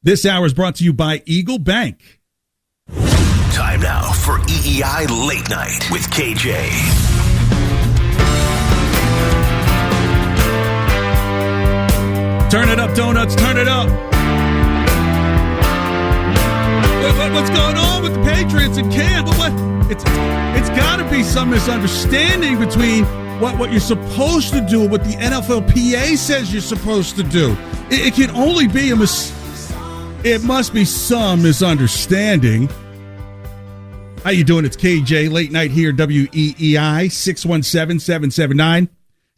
This hour is brought to you by Eagle Bank. Time now for EEI Late Night with KJ. Turn it up, donuts, turn it up. What's going on with the Patriots and Cam? It's got to be some misunderstanding between what you're supposed to do, what the NFLPA says you're supposed to do. It can only be it must be some misunderstanding. How you doing? It's KJ, late night here, WEEI,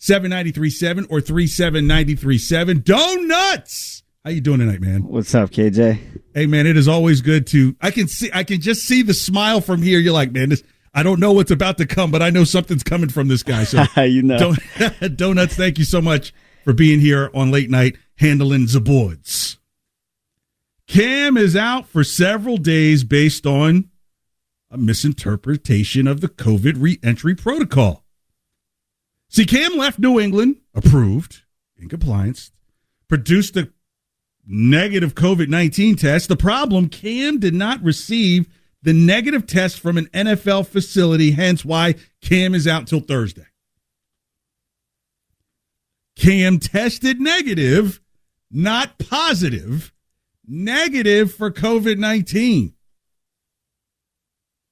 617-779-7937 or 37937. Donuts! How you doing tonight, man? What's up, KJ? Hey, man, it is always good to, I can just see the smile from here. You're like, man, I don't know what's about to come, but I know something's coming from this guy. So, you know. Donuts, thank you so much for being here on late night, handling the boards. Cam is out for several days based on a misinterpretation of the COVID re-entry protocol. See, Cam left New England, approved, in compliance, produced a negative COVID-19 test. The problem, Cam did not receive the negative test from an NFL facility, hence why Cam is out till Thursday. Cam tested negative, not positive, negative for COVID-19.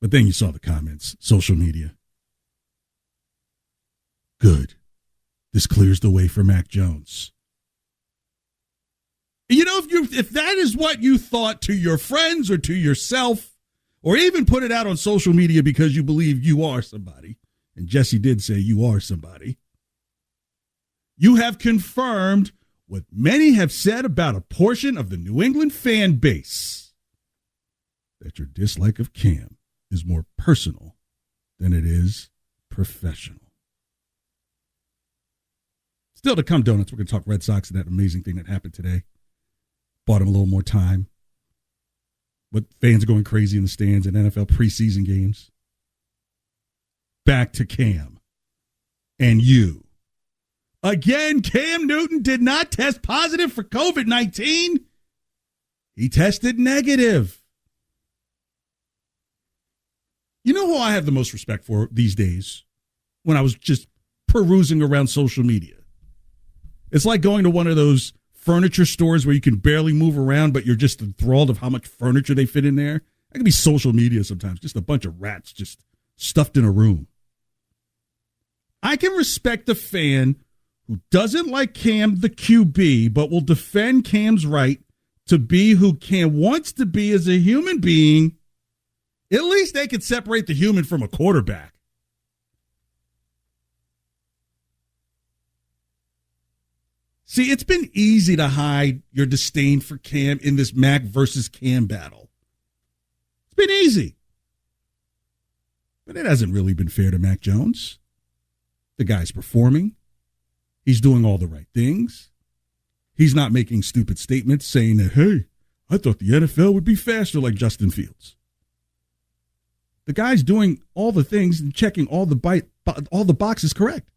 But then you saw the comments, social media. Good. This clears the way for Mac Jones. You know, if that is what you thought to your friends or to yourself, or even put it out on social media because you believe you are somebody, and Jesse did say you are somebody, you have confirmed what many have said about a portion of the New England fan base, that your dislike of Cam is more personal than it is professional. Still to come, Donuts, we're going to talk Red Sox and that amazing thing that happened today. Bought him a little more time. But fans are going crazy in the stands at NFL preseason games. Back to Cam and you. Again, Cam Newton did not test positive for COVID-19. He tested negative. You know who I have the most respect for these days when I was just perusing around social media? It's like going to one of those furniture stores where you can barely move around, but you're just enthralled of how much furniture they fit in there. That can be social media sometimes, just a bunch of rats just stuffed in a room. I can respect a fan who doesn't like Cam, the QB, but will defend Cam's right to be who Cam wants to be as a human being. At least they could separate the human from a quarterback. See, it's been easy to hide your disdain for Cam in this Mac versus Cam battle. It's been easy. But it hasn't really been fair to Mac Jones. The guy's performing. He's doing all the right things. He's not making stupid statements saying that, hey, I thought the NFL would be faster like Justin Fields. The guy's doing all the things and checking all the boxes correct.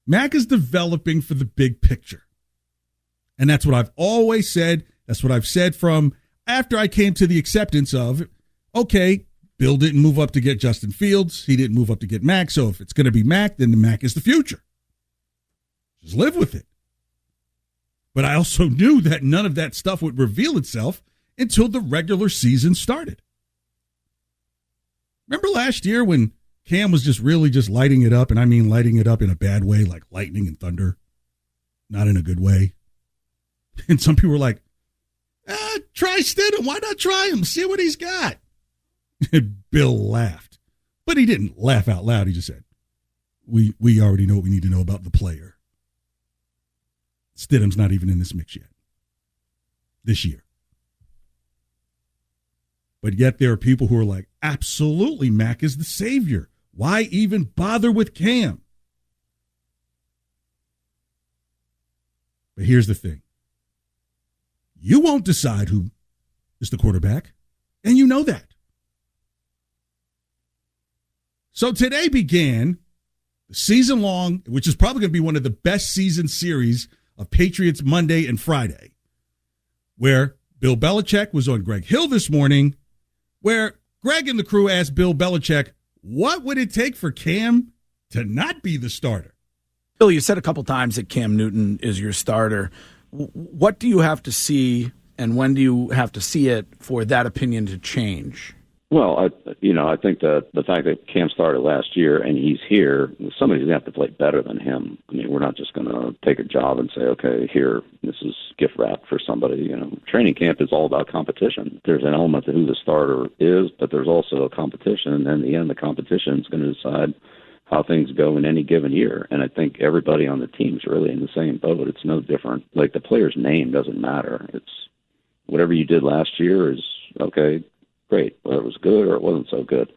Mac is developing for the big picture. And that's what I've always said. That's what I've said from after I came to the acceptance of, okay, Bill didn't move up to get Justin Fields. He didn't move up to get Mac. So if it's going to be Mac, then the Mac is the future. Just live with it. But I also knew that none of that stuff would reveal itself until the regular season started. Remember last year when Cam was just really just lighting it up, and I mean lighting it up in a bad way, like lightning and thunder, not in a good way. And some people were like, try Stidham. Why not try him? See what he's got. And Bill laughed. But he didn't laugh out loud. He just said, we already know what we need to know about the player. Stidham's not even in this mix yet. This year. But yet there are people who are like, absolutely, Mac is the savior. Why even bother with Cam? But here's the thing. You won't decide who is the quarterback, and you know that. So today began the season-long, which is probably going to be one of the best season series of Patriots Monday and Friday, where Bill Belichick was on Greg Hill this morning, where Greg and the crew asked Bill Belichick, what would it take for Cam to not be the starter? Bill, you said a couple times that Cam Newton is your starter. What do you have to see, and when do you have to see it for that opinion to change? Well, I think that the fact that Cam started last year and he's here, somebody's going to have to play better than him. I mean, we're not just going to take a job and say, okay, here, this is gift wrap for somebody. Training camp is all about competition. There's an element to who the starter is, but there's also a competition, and in the end, the competition is going to decide how things go in any given year. And I think everybody on the team is really in the same boat. It's no different. Like, the player's name doesn't matter. It's whatever you did last year is okay, great, whether it was good or it wasn't so good.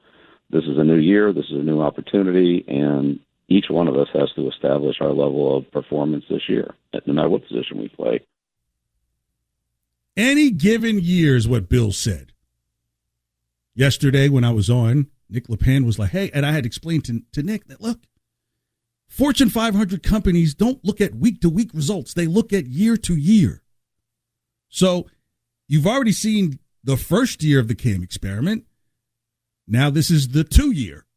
This is a new year. This is a new opportunity, and each one of us has to establish our level of performance this year, no matter what position we play. Any given year is what Bill said. Yesterday when I was on, Nick LePan was like, hey, and I had explained to Nick that, look, Fortune 500 companies don't look at week-to-week results. They look at year-to-year. So you've already seen the first year of the Cam experiment. Now this is the 2-year.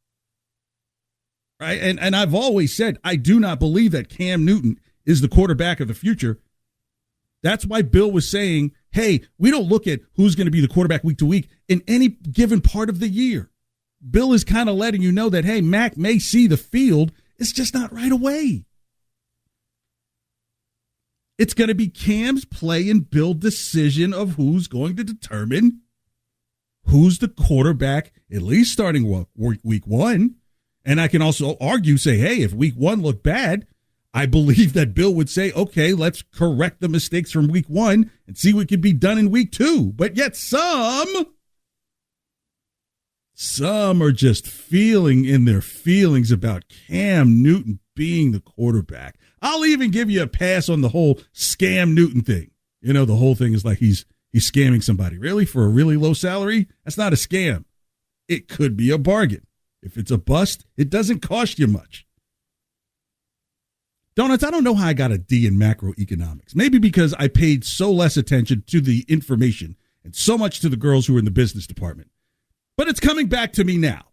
Right? And I've always said I do not believe that Cam Newton is the quarterback of the future. That's why Bill was saying, hey, we don't look at who's going to be the quarterback week to week in any given part of the year. Bill is kind of letting you know that, hey, Mac may see the field. It's just not right away. It's going to be Cam's play and build decision of who's going to determine who's the quarterback, at least starting week one. And I can also argue, say, hey, if week one looked bad, I believe that Bill would say, okay, let's correct the mistakes from week one and see what can be done in week two. But yet some are just feeling in their feelings about Cam Newton being the quarterback. I'll even give you a pass on the whole scam Newton thing. The whole thing is like he's scamming somebody. Really? For a really low salary? That's not a scam. It could be a bargain. If it's a bust, it doesn't cost you much. Donuts, I don't know how I got a D in macroeconomics. Maybe because I paid so less attention to the information and so much to the girls who were in the business department. But it's coming back to me now.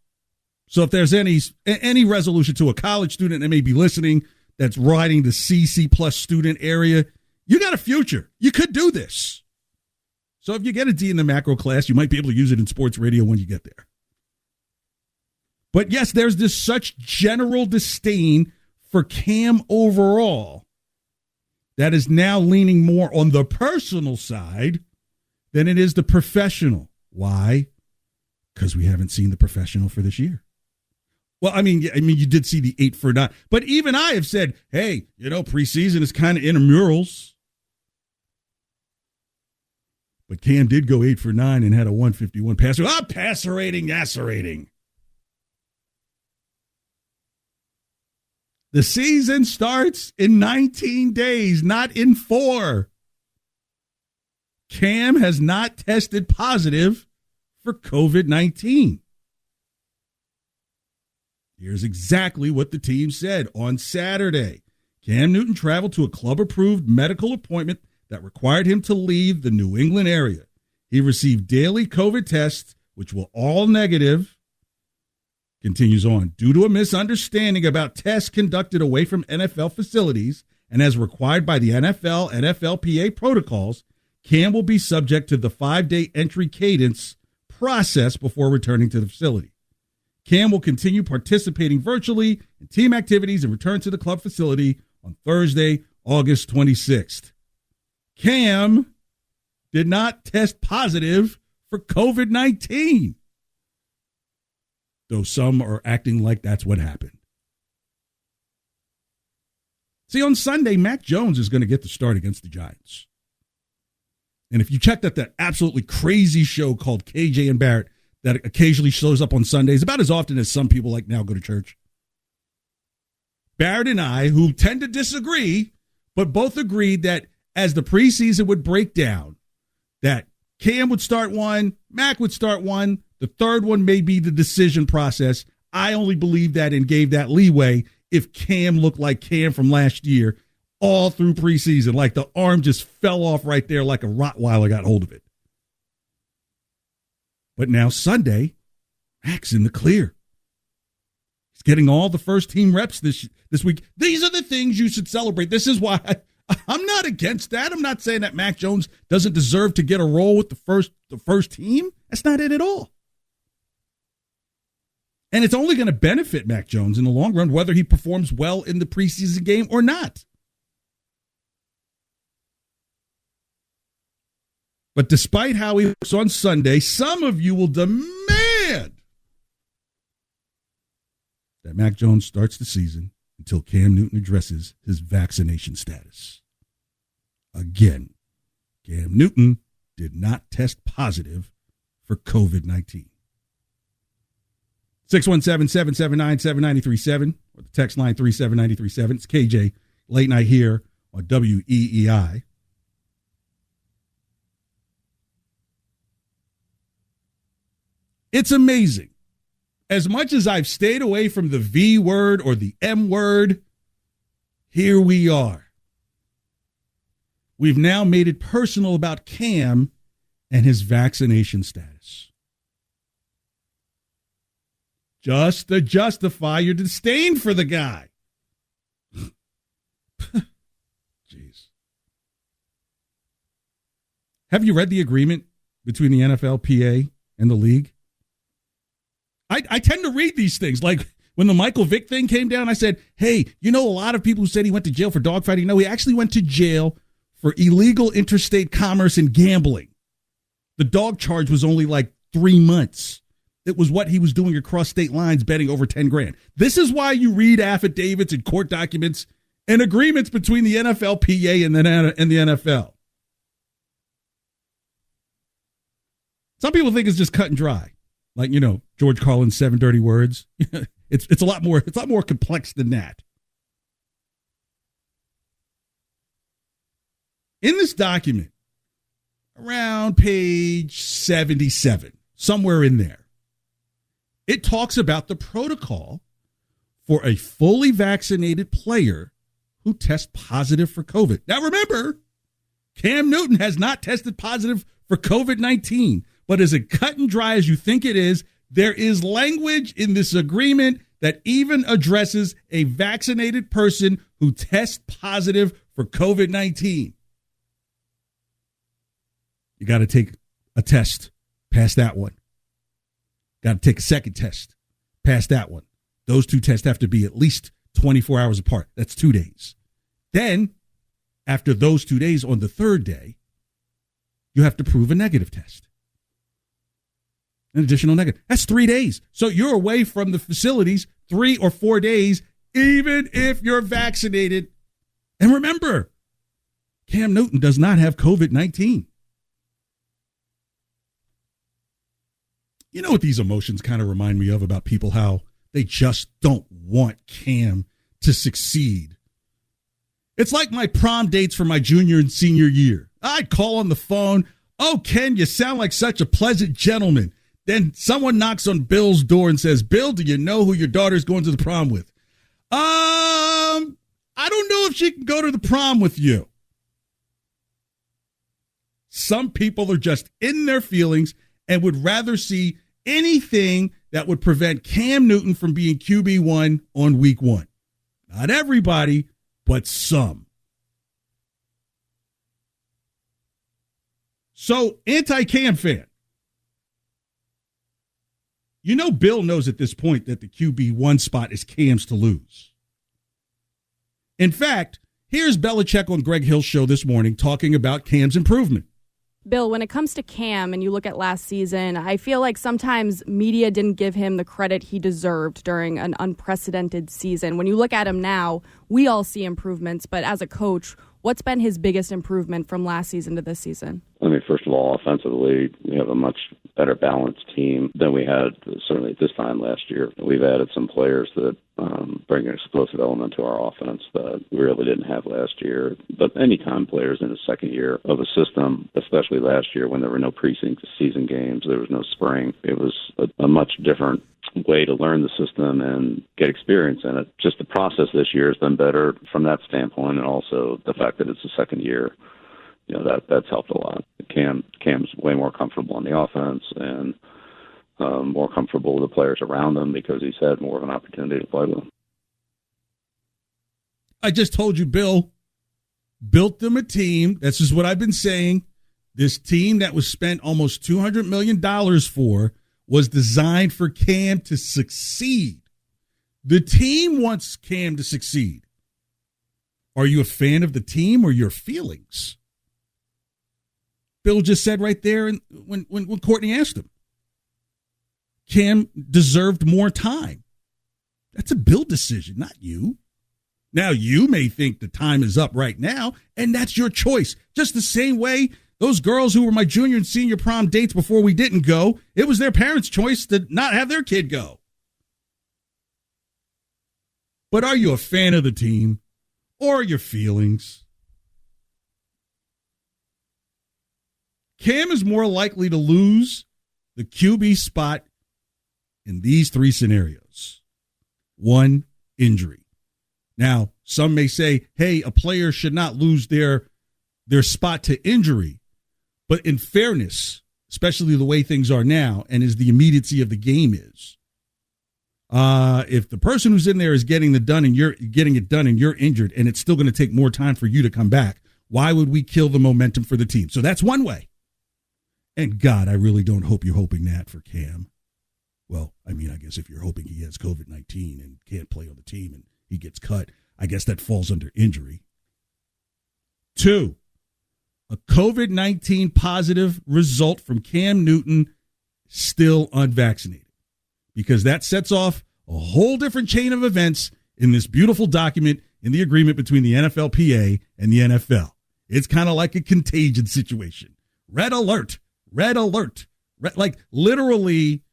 So if there's any resolution to a college student that may be listening that's riding the CC plus student area, you got a future. You could do this. So if you get a D in the macro class, you might be able to use it in sports radio when you get there. But yes, there's this such general disdain for Cam overall that is now leaning more on the personal side than it is the professional. Why? Because we haven't seen the professional for this year. Well, I mean, you did see the 8 for 9. But even I have said, hey, preseason is kind of intramurals. But Cam did go 8 for 9 and had a 151 passer. Passerating. The season starts in 19 days, not in 4. Cam has not tested positive for COVID-19. Here's exactly what the team said on Saturday. Cam Newton traveled to a club-approved medical appointment that required him to leave the New England area. He received daily COVID tests, which were all negative. Continues on. Due to a misunderstanding about tests conducted away from NFL facilities and as required by the NFL and NFLPA protocols, Cam will be subject to the 5-day entry cadence process before returning to the facility. Cam will continue participating virtually in team activities and return to the club facility on Thursday, August 26th. Cam did not test positive for COVID-19, though some are acting like that's what happened. See, on Sunday, Mac Jones is going to get the start against the Giants. And if you checked out that absolutely crazy show called KJ and Barrett that occasionally shows up on Sundays, about as often as some people like now go to church, Barrett and I, who tend to disagree, but both agreed that as the preseason would break down, that Cam would start one, Mac would start one, the third one may be the decision process. I only believe that and gave that leeway if Cam looked like Cam from last year. all through preseason. Like the arm just fell off right there like a Rottweiler got hold of it. But now Sunday, Mac's in the clear. He's getting all the first-team reps this week. These are the things you should celebrate. This is why I'm not against that. I'm not saying that Mac Jones doesn't deserve to get a role with the first team. That's not it at all. And it's only going to benefit Mac Jones in the long run, whether he performs well in the preseason game or not. But despite how he looks on Sunday, some of you will demand that Mac Jones starts the season until Cam Newton addresses his vaccination status. Again, Cam Newton did not test positive for COVID-19. 617-779-7937 or the text line 37937. It's KJ Late Night here on WEEI. It's amazing. As much as I've stayed away from the V word or the M word, here we are. We've now made it personal about Cam and his vaccination status. Just to justify your disdain for the guy. Jeez. Have you read the agreement between the NFLPA and the league? I tend to read these things. Like when the Michael Vick thing came down, I said, hey, you know, a lot of people who said he went to jail for dogfighting. No, he actually went to jail for illegal interstate commerce and gambling. The dog charge was only like 3 months. It was what he was doing across state lines, betting over 10 grand. This is why you read affidavits and court documents and agreements between the NFLPA and the NFL. Some people think it's just cut and dry. Like, you know, George Carlin's 7 Dirty Words. It's a lot more complex than that. In this document, around page 77, somewhere in there, it talks about the protocol for a fully vaccinated player who tests positive for COVID. Now, remember, Cam Newton has not tested positive for COVID-19, but as cut and dry as you think it is, there is language in this agreement that even addresses a vaccinated person who tests positive for COVID-19. You got to take a test, pass that one. Got to take a second test, pass that one. Those 2 tests have to be at least 24 hours apart. That's 2 days. Then, after those 2 days, on the 3rd day, you have to prove a negative test. An additional negative. That's 3 days. So you're away from the facilities 3 or 4 days, even if you're vaccinated. And remember, Cam Newton does not have COVID-19. You know what these emotions kind of remind me of about people, how they just don't want Cam to succeed. It's like my prom dates for my junior and senior year. I'd call on the phone. Oh, Ken, you sound like such a pleasant gentleman. Then someone knocks on Bill's door and says, Bill, do you know who your daughter's going to the prom with? I don't know if she can go to the prom with you. Some people are just in their feelings and would rather see anything that would prevent Cam Newton from being QB1 on week 1. Not everybody, but some. So, anti-Cam fan. You know Bill knows at this point that the QB1 spot is Cam's to lose. In fact, here's Belichick on Greg Hill's show this morning talking about Cam's improvement. Bill, when it comes to Cam and you look at last season, I feel like sometimes media didn't give him the credit he deserved during an unprecedented season. When you look at him now, we all see improvements, but as a coach, what's been his biggest improvement from last season to this season? I mean, first of all, offensively, we have a much better balanced team than we had certainly at this time last year. We've added some players that bring an explosive element to our offense that we really didn't have last year. But anytime players in the second year of a system, especially last year when there were no preseason games, there was no spring, it was a much different way to learn the system and get experience in it. Just the process this year has been better from that standpoint, and also the fact that it's the second year, that's helped a lot. Cam's way more comfortable in the offense and more comfortable with the players around him because he's had more of an opportunity to play with them. I just told you, Bill built them a team. That's just what I've been saying. This team that was spent almost $200 million for was designed for Cam to succeed. The team wants Cam to succeed. Are you a fan of the team or your feelings? Bill just said right there when Courtney asked him. Cam deserved more time. That's a Bill decision, not you. Now, you may think the time is up right now, and that's your choice. Just the same way those girls who were my junior and senior prom dates before we didn't go, it was their parents' choice to not have their kid go. But are you a fan of the team or your feelings? Cam is more likely to lose the QB spot in these three scenarios. 1, injury. Now, some may say, hey, a player should not lose their spot to injury. But in fairness, especially the way things are now and as the immediacy of the game is, if the person who's in there is getting it done and you're injured and it's still going to take more time for you to come back, why would we kill the momentum for the team? So that's one way. And God, I really don't hope you're hoping that for Cam. Well, I mean, I guess if you're hoping he has COVID-19 and can't play on the team and he gets cut, I guess that falls under injury. 2, a COVID-19 positive result from Cam Newton still unvaccinated, because that sets off a whole different chain of events in this beautiful document in the agreement between the NFLPA and the NFL. It's kind of like a contagion situation. Red alert, red alert. Like literally,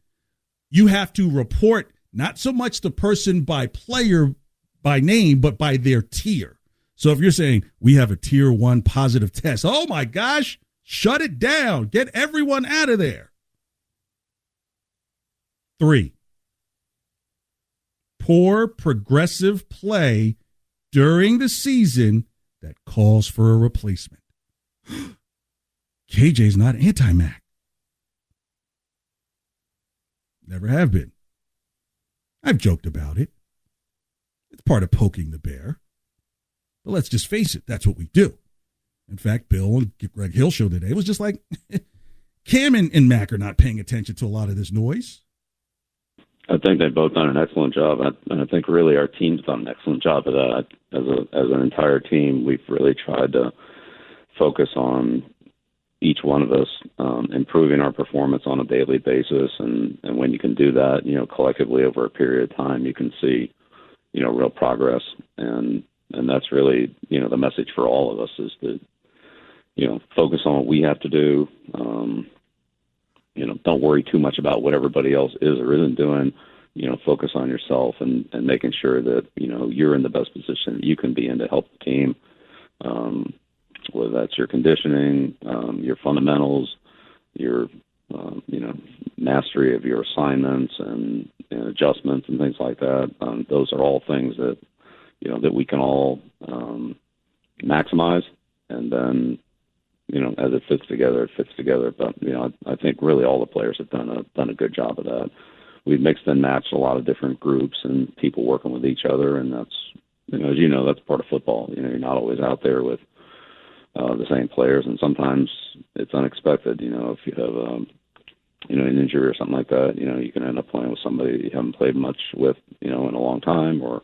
you have to report not so much the person by player by name, but by their tier. So if you're saying we have a tier 1 positive test, oh my gosh, shut it down. Get everyone out of there. 3, poor progressive play during the season that calls for a replacement. KJ's not anti-Mac. Never have been. I've joked about it. It's part of poking the bear. But let's just face it, that's what we do. In fact, Bill and Greg Hill show today was just like, Cam and Mac are not paying attention to a lot of this noise. I think they've both done an excellent job, and I think really our team's done an excellent job of that. As an entire team, we've really tried to focus on each one of us improving our performance on a daily basis, and when you can do that, collectively over a period of time, you can see, real progress, and that's really, the message for all of us is to, focus on what we have to do. Don't worry too much about what everybody else is or isn't doing. Focus on yourself and making sure that, you're in the best position that you can be in to help the team. Whether that's your conditioning, your fundamentals, your, mastery of your assignments and adjustments and things like that. Those are all things that, that we can all maximize. And then, as it fits together, it fits together. But, I think really all the players have done a good job of that. We've mixed and matched a lot of different groups and people working with each other. And that's, as you know, that's part of football. You're not always out there with the same players. And sometimes it's unexpected. If you have, an injury or something like that, you can end up playing with somebody you haven't played much with, in a long time or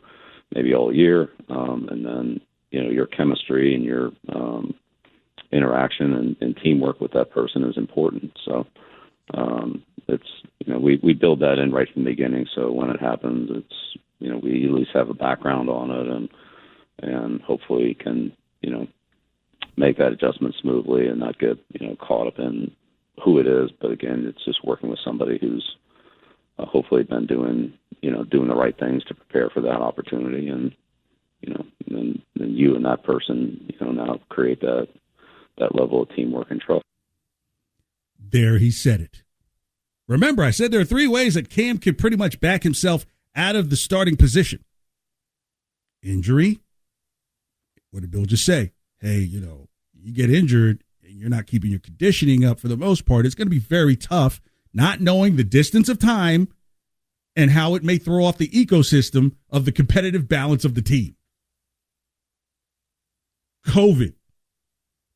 maybe all year. And then, your chemistry and your interaction and teamwork with that person is important. So it's, we build that in right from the beginning. So when it happens, it's, we at least have a background on it and hopefully can, make that adjustment smoothly and not get, caught up in who it is. But again, it's just working with somebody who's hopefully been doing the right things to prepare for that opportunity. And, then you and that person, now create that level of teamwork and trust. There he said it. Remember, I said there are 3 ways that Cam could pretty much back himself out of the starting position. Injury. What did Bill just say? Hey, you get injured and you're not keeping your conditioning up for the most part. It's going to be very tough, not knowing the distance of time and how it may throw off the ecosystem of the competitive balance of the team. COVID.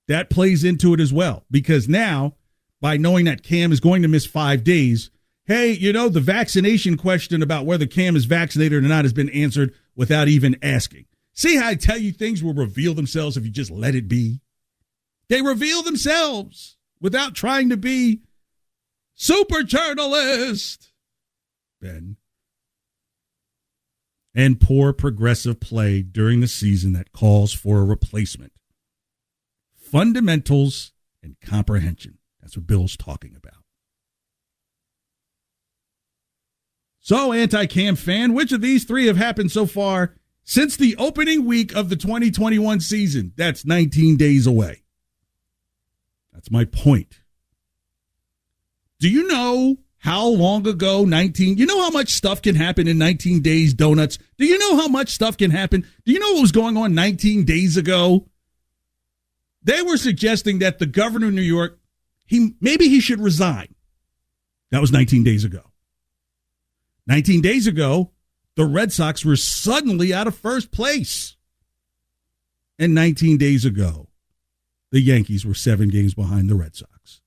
That plays into it as well, because now, by knowing that Cam is going to miss 5 days, hey, the vaccination question about whether Cam is vaccinated or not has been answered without even asking. See how I tell you things will reveal themselves if you just let it be? They reveal themselves without trying to be super journalist. Ben. And poor progressive play during the season that calls for a replacement. Fundamentals and comprehension. That's what Bill's talking about. So, anti-Cam fan, which of these 3 have happened so far since the opening week of the 2021 season? That's 19 days away. That's my point. Do you know how long ago you know how much stuff can happen in 19 days, donuts? Do you know how much stuff can happen? Do you know what was going on 19 days ago? They were suggesting that the governor of New York, maybe he should resign. That was 19 days ago. 19 days ago, the Red Sox were suddenly out of first place. And 19 days ago, the Yankees were 7 games behind the Red Sox.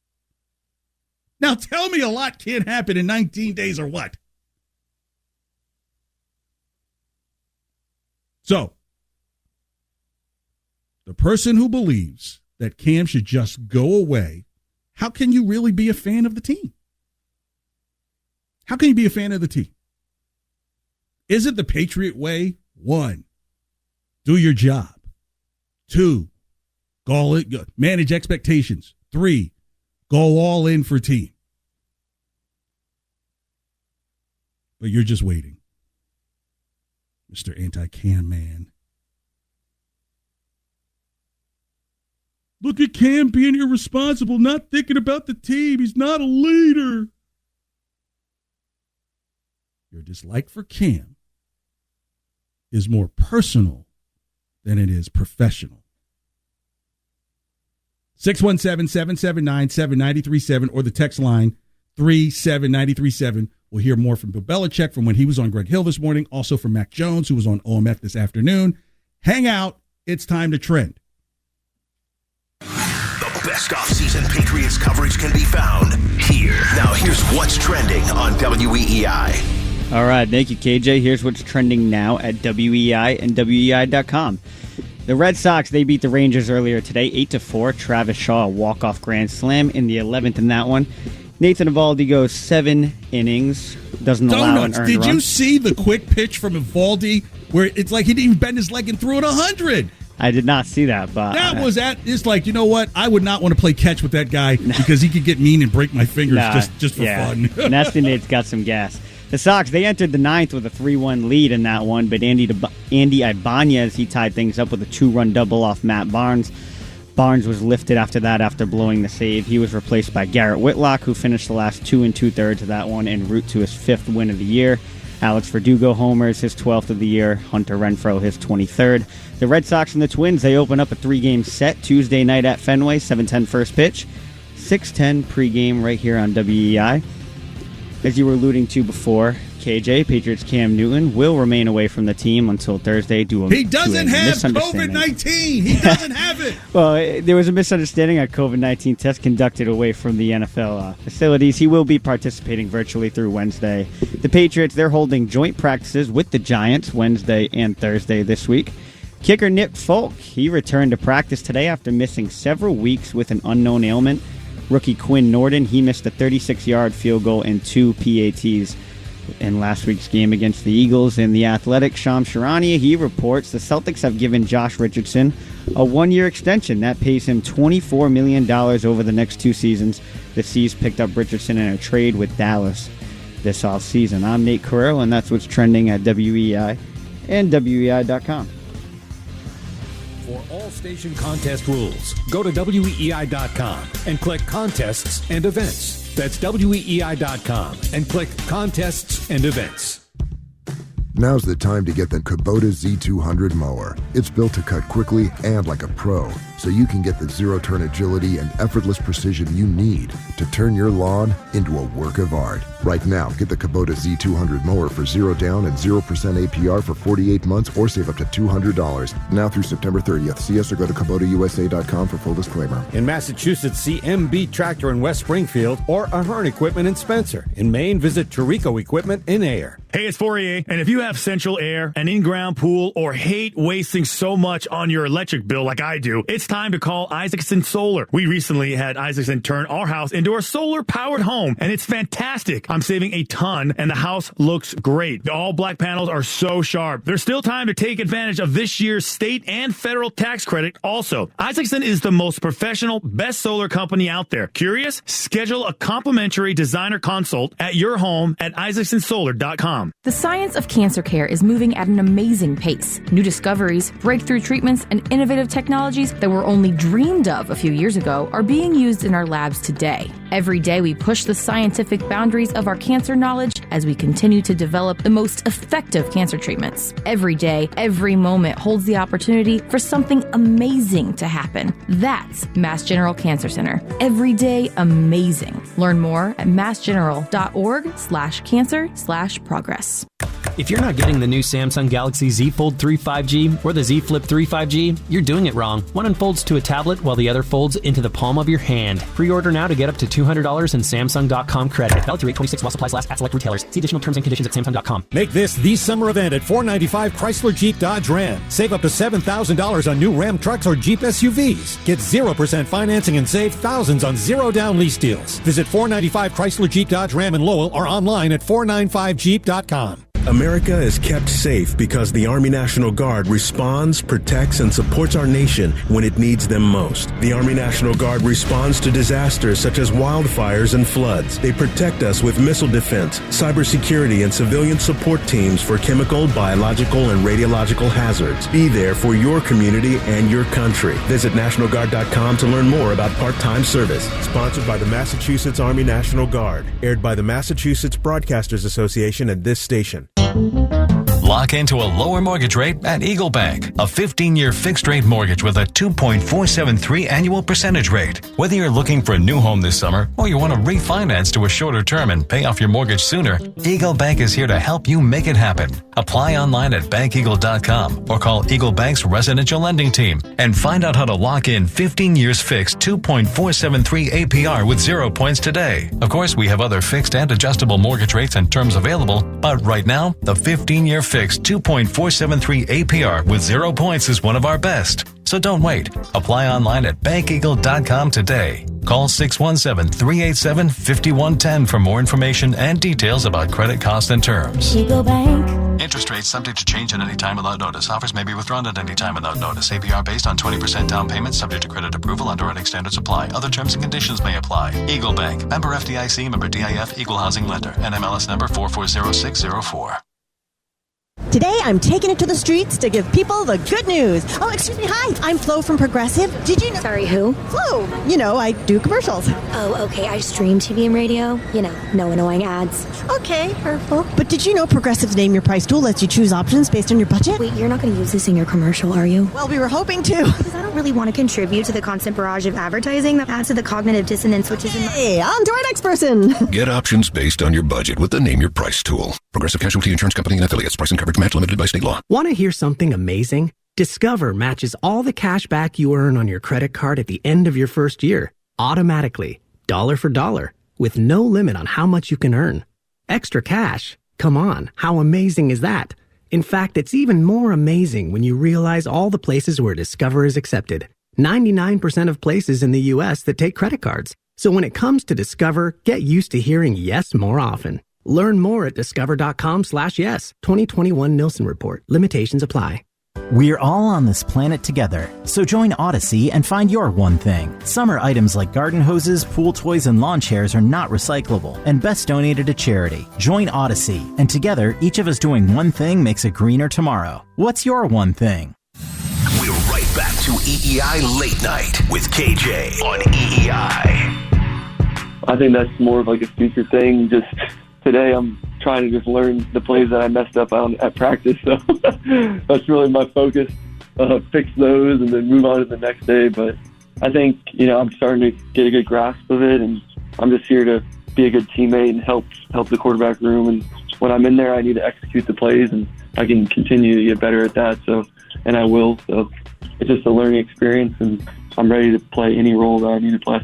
Now tell me a lot can't happen in 19 days or what? So, the person who believes that Cam should just go away, how can you really be a fan of the team? How can you be a fan of the team? Is it the Patriot way? 1, do your job. 2, manage expectations. 3, go all in for team. But you're just waiting, Mr. Anti-Cam man. Look at Cam being irresponsible, not thinking about the team. He's not a leader. Your dislike for Cam is more personal than it is professional. 617-779-7937 or the text line 37937. We'll hear more from Bill Belichick from when he was on Greg Hill this morning, also from Mac Jones, who was on OMF this afternoon. Hang out. It's time to trend. The best off-season Patriots coverage can be found here. Now here's what's trending on WEEI. All right, thank you, KJ. Here's what's trending now at WEEI and WEEI.com. The Red Sox, they beat the Rangers earlier today, 8-4. Travis Shaw, a walk-off grand slam in the 11th in that one. Nathan Eovaldi goes 7 innings, doesn't allow an earned run. Did you see the quick pitch from Eovaldi where it's like he didn't even bend his leg and threw it 100? I did not see that, but it's like, you know what? I would not want to play catch with that guy because he could get mean and break my fingers just for fun. Nasty Nate's got some gas. The Sox, they entered the 9th with a 3-1 lead in that one, but Andy Ibanez, he tied things up with a 2-run double off Matt Barnes. Barnes was lifted after that after blowing the save. He was replaced by Garrett Whitlock, who finished the last 2 2/3 of that one en route to his 5th win of the year. Alex Verdugo homers, his 12th of the year. Hunter Renfroe, his 23rd. The Red Sox and the Twins, they open up a 3-game set Tuesday night at Fenway, 7:10 first pitch, 6:10 pregame right here on WEEI. As you were alluding to before, KJ, Patriots Cam Newton will remain away from the team until Thursday. He doesn't have COVID-19. He doesn't have it. Well, there was a misunderstanding. A COVID-19 test conducted away from the NFL facilities. He will be participating virtually through Wednesday. The Patriots, they're holding joint practices with the Giants Wednesday and Thursday this week. Kicker Nick Folk, he returned to practice today after missing several weeks with an unknown ailment. Rookie Quinn Nordin, he missed a 36-yard field goal and 2 PATs in last week's game against the Eagles. In The Athletic, Shams Charania, he reports the Celtics have given Josh Richardson a 1-year extension. That pays him $24 million over the next 2 seasons. The C's picked up Richardson in a trade with Dallas this offseason. I'm Nate Carrero, and that's what's trending at WEEI and WEEI.com. For all station contest rules, go to WEEI.com and click Contests and Events. That's WEEI.com and click Contests and Events. Now's the time to get the Kubota Z200 mower. It's built to cut quickly and like a pro, so you can get the zero-turn agility and effortless precision you need to turn your lawn into a work of art. Right now, get the Kubota Z200 mower for 0 down and 0% APR for 48 months or save up to $200. Now through September 30th. See us or go to KubotaUSA.com for full disclaimer. In Massachusetts, see MB Tractor in West Springfield or Ahern Equipment in Spencer. In Maine, visit Tarico Equipment in Ayer. Hey, it's Fourier, and if you have central air, an in-ground pool, or hate wasting so much on your electric bill like I do, it's time to call Isaacson Solar. We recently had Isaacson turn our house into a solar-powered home, and it's fantastic. I'm saving a ton, and the house looks great. The all-black panels are so sharp. There's still time to take advantage of this year's state and federal tax credit also. Isaacson is the most professional, best solar company out there. Curious? Schedule a complimentary designer consult at your home at isaacsonsolar.com. The science of cancer care is moving at an amazing pace. New discoveries, breakthrough treatments, and innovative technologies that were only dreamed of a few years ago are being used in our labs today. Every day we push the scientific boundaries of our cancer knowledge as we continue to develop the most effective cancer treatments. Every day, every moment holds the opportunity for something amazing to happen. That's Mass General Cancer Center. Every day amazing. Learn more at massgeneral.org/cancer/progress. If you're not getting the new Samsung Galaxy Z Fold 3 5G or the Z Flip 3 5G, you're doing it wrong. One unfolds to a tablet while the other folds into the palm of your hand. Pre-order now to get up to $200 in Samsung.com credit. Valid through 8/26 while supplies last at select retailers. See additional terms and conditions at Samsung.com. Make this the summer event at 495 Chrysler Jeep Dodge Ram. Save up to $7,000 on new Ram trucks or Jeep SUVs. Get 0% financing and save thousands on zero-down lease deals. Visit 495 Chrysler Jeep Dodge Ram in Lowell or online at 495jeep.com. America is kept safe because the Army National Guard responds, protects, and supports our nation when it needs them most. The Army National Guard responds to disasters such as wildfires and floods. They protect us with missile defense, cybersecurity, and civilian support teams for chemical, biological, and radiological hazards. Be there for your community and your country. Visit NationalGuard.com to learn more about part-time service. Sponsored by the Massachusetts Army National Guard. Aired by the Massachusetts Broadcasters Association and this station. Lock into a lower mortgage rate at Eagle Bank. A 15-year fixed-rate mortgage with a 2.473 annual percentage rate. Whether you're looking for a new home this summer or you want to refinance to a shorter term and pay off your mortgage sooner, Eagle Bank is here to help you make it happen. Apply online at bankeagle.com or call Eagle Bank's residential lending team and find out how to lock in 15 years fixed 2.473 APR with 0 points today. Of course, we have other fixed and adjustable mortgage rates and terms available, but right now, the 15-year fixed 2.473 APR with 0 points is one of our best. So don't wait. Apply online at bankeagle.com today. Call 617-387-5110 for more information and details about credit costs and terms. Eagle Bank. Interest rates subject to change at any time without notice. Offers may be withdrawn at any time without notice. APR based on 20% down payment subject to credit approval. Underwriting standards apply. Other terms and conditions may apply. Eagle Bank. Member FDIC. Member DIF. Equal Housing Lender. NMLS number 440604. Today, I'm taking it to the streets to give people the good news. Oh, excuse me. Hi, I'm Flo from Progressive. Did you know? Sorry, who? Flo. You know, I do commercials. Oh, okay. I stream TV and radio. You know, no annoying ads. Okay, hurtful. But did you know Progressive's Name Your Price tool lets you choose options based on your budget? Wait, you're not going to use this in your commercial, are you? Well, we were hoping to. Because I don't really want to contribute to the constant barrage of advertising that adds to the cognitive dissonance, which is in Hey, on to our next person. Get options based on your budget with the Name Your Price tool. Progressive Casualty Insurance Company and affiliates. Price and coverage match limited by state law. Want to hear something amazing? Discover matches all the cash back you earn on your credit card at the end of your first year, automatically, dollar for dollar, with no limit on how much you can earn. Extra cash? Come on, how amazing is that? In fact, it's even more amazing when you realize all the places where Discover is accepted. 99% of places in the U.S. that take credit cards. So when it comes to Discover, get used to hearing yes more often. Learn more at discover.com/yes. 2021 Nielsen Report. Limitations apply. We're all on this planet together, so join Odyssey and find your one thing. Summer items like garden hoses, pool toys, and lawn chairs are not recyclable and best donated to charity. Join Odyssey, and together, each of us doing one thing makes a greener tomorrow. What's your one thing? We're right back to EEI Late Night with KJ on EEI. I think that's more of like a future thing. Just today, I'm trying to just learn the plays that I messed up on at practice. So that's really my focus. Fix those and then move on to the next day. But I think, I'm starting to get a good grasp of it, and I'm just here to be a good teammate and help the quarterback room. And when I'm in there, I need to execute the plays, and I can continue to get better at that. And I will. So it's just a learning experience, and I'm ready to play any role that I need to play.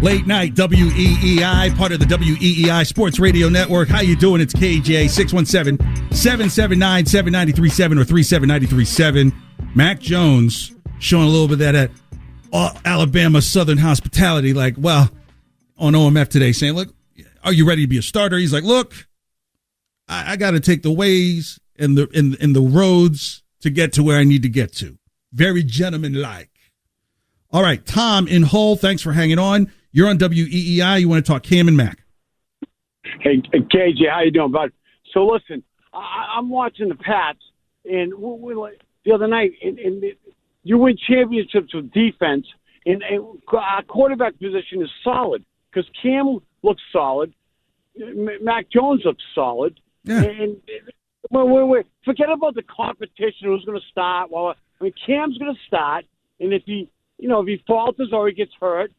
Late night WEEI, part of the WEEI Sports Radio Network. How you doing? It's KJ, 617-779-7937 or 37937. Mac Jones showing a little bit of that Alabama Southern hospitality, like, well, on OMF today, saying, look, are you ready to be a starter? He's like, look, I got to take the ways and the roads to get to where I need to get to. Very gentleman-like. All right, Tom in Hull, thanks for hanging on. You're on WEEI. You want to talk Cam and Mac? Hey, KJ, how you doing, bud? So listen, I'm watching the Pats, and the other night, and you win championships with defense, and our quarterback position is solid because Cam looks solid, Mac Jones looks solid, and forget about the competition. Who's going to start? Well, Cam's going to start, and if he falters or he gets hurt,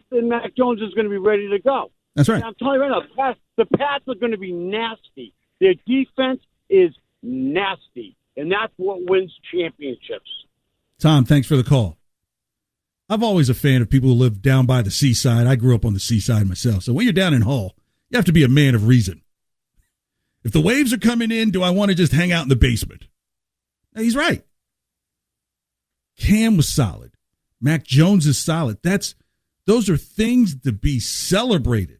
then Mac Jones is going to be ready to go. That's right. And I'm telling you right now, the Pats are going to be nasty. Their defense is nasty, and that's what wins championships. Tom, thanks for the call. I'm always a fan of people who live down by the seaside. I grew up on the seaside myself. So when you're down in Hull, you have to be a man of reason. If the waves are coming in, do I want to just hang out in the basement? Now, he's right. Cam was solid. Mac Jones is solid. Those are things to be celebrated.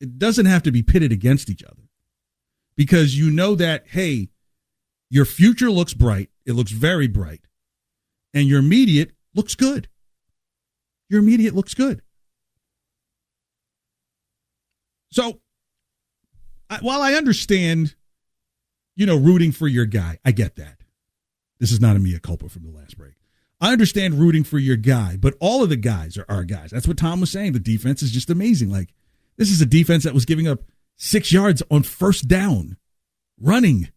It doesn't have to be pitted against each other because you know that, hey, your future looks bright. It looks very bright. And your immediate looks good. Your immediate looks good. So while I understand, rooting for your guy, I get that. This is not a mea culpa from the last break. I understand rooting for your guy, but all of the guys are our guys. That's what Tom was saying. The defense is just amazing. Like, this is a defense that was giving up 6 yards on first down, running.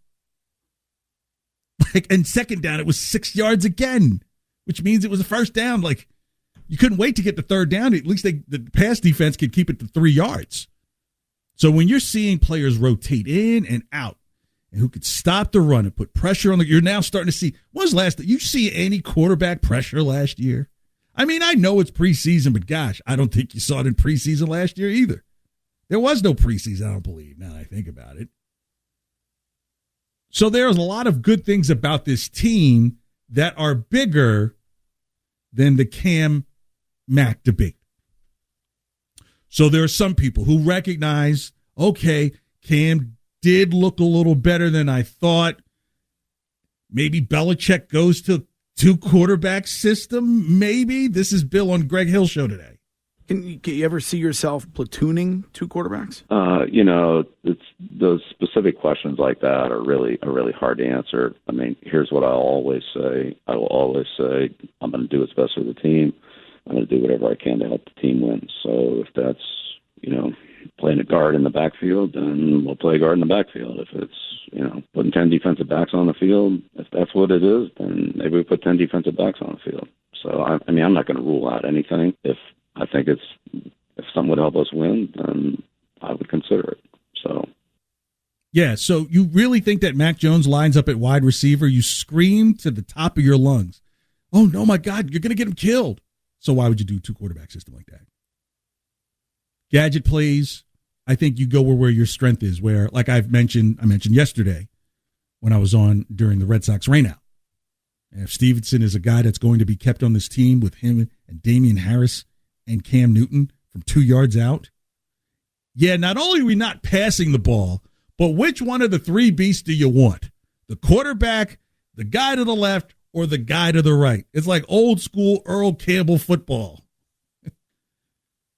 And second down, it was 6 yards again, which means it was a first down. Like, you couldn't wait to get the third down. At least the pass defense could keep it to 3 yards. So when you're seeing players rotate in and out, and who could stop the run and put pressure on you're now starting to see. When was last? You see any quarterback pressure last year? I mean, I know it's preseason, but gosh, I don't think you saw it in preseason last year either. There was no preseason, I don't believe, now that I think about it. So there's a lot of good things about this team that are bigger than the Cam Mac debate. So there are some people who recognize, okay, Cam did look a little better than I thought. Maybe Belichick goes to 2 quarterback system. Maybe. This is Bill on Greg Hill show today. Can you ever see yourself platooning 2 quarterbacks? It's those specific questions like that are really hard to answer. I mean, here's what I'll always say. I will always say I'm going to do what's best for the team. I'm going to do whatever I can to help the team win. So if that's, playing a guard in the backfield, then we'll play a guard in the backfield. If it's, putting 10 defensive backs on the field, if that's what it is, then maybe we put 10 defensive backs on the field. So, I'm not going to rule out anything. If I think if something would help us win, then I would consider it. So. Yeah, so you really think that Mac Jones lines up at wide receiver? You scream to the top of your lungs, oh, no, my God, you're going to get him killed. So why would you do a 2-quarterback system like that? Gadget plays, I think you go where your strength is, where, like I mentioned yesterday when I was on during the Red Sox rainout. And if Stevenson is a guy that's going to be kept on this team with him and Damian Harris and Cam Newton from 2 yards out, yeah, not only are we not passing the ball, but which one of the 3 beasts do you want? The quarterback, the guy to the left, or the guy to the right? It's like old school Earl Campbell football.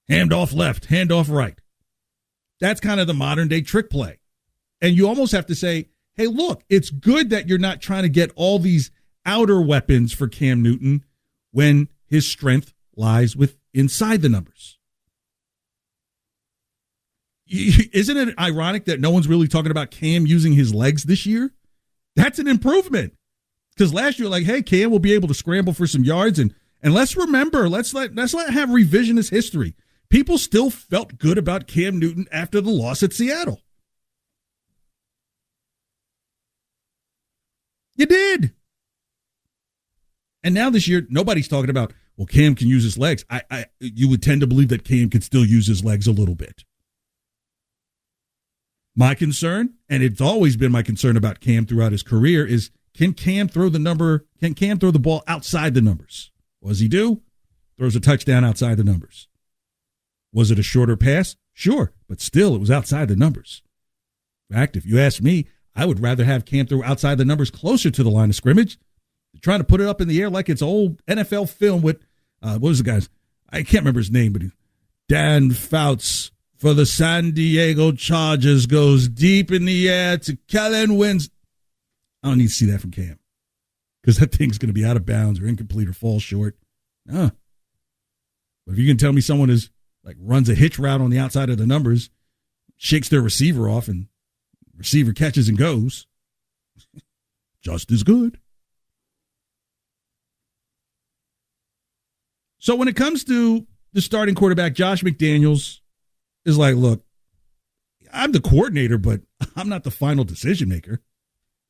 Hand off left, hand off right. That's kind of the modern day trick play. And you almost have to say, hey, look, it's good that you're not trying to get all these outer weapons for Cam Newton when his strength lies with inside the numbers. Isn't it ironic that no one's really talking about Cam using his legs this year? That's an improvement. Because last year, like, hey, Cam will be able to scramble for some yards. And let's remember, let's not have revisionist history. People still felt good about Cam Newton after the loss at Seattle. You did. And now this year, nobody's talking about, well, Cam can use his legs. You would tend to believe that Cam could still use his legs a little bit. My concern, and it's always been my concern about Cam throughout his career, is can Cam throw the ball outside the numbers? What does he do? Throws a touchdown outside the numbers. Was it a shorter pass? Sure, but still, it was outside the numbers. In fact, if you ask me, I would rather have Cam throw outside the numbers closer to the line of scrimmage. Trying to put it up in the air like it's old NFL film with, what was the guy's? I can't remember his name, but Dan Fouts for the San Diego Chargers goes deep in the air to Kellen Wins. I don't need to see that from Cam because that thing's going to be out of bounds or incomplete or fall short. But if you can tell me someone is like runs a hitch route on the outside of the numbers, shakes their receiver off, and receiver catches and goes, just as good. So when it comes to the starting quarterback, Josh McDaniels is like, look, I'm the coordinator, but I'm not the final decision maker.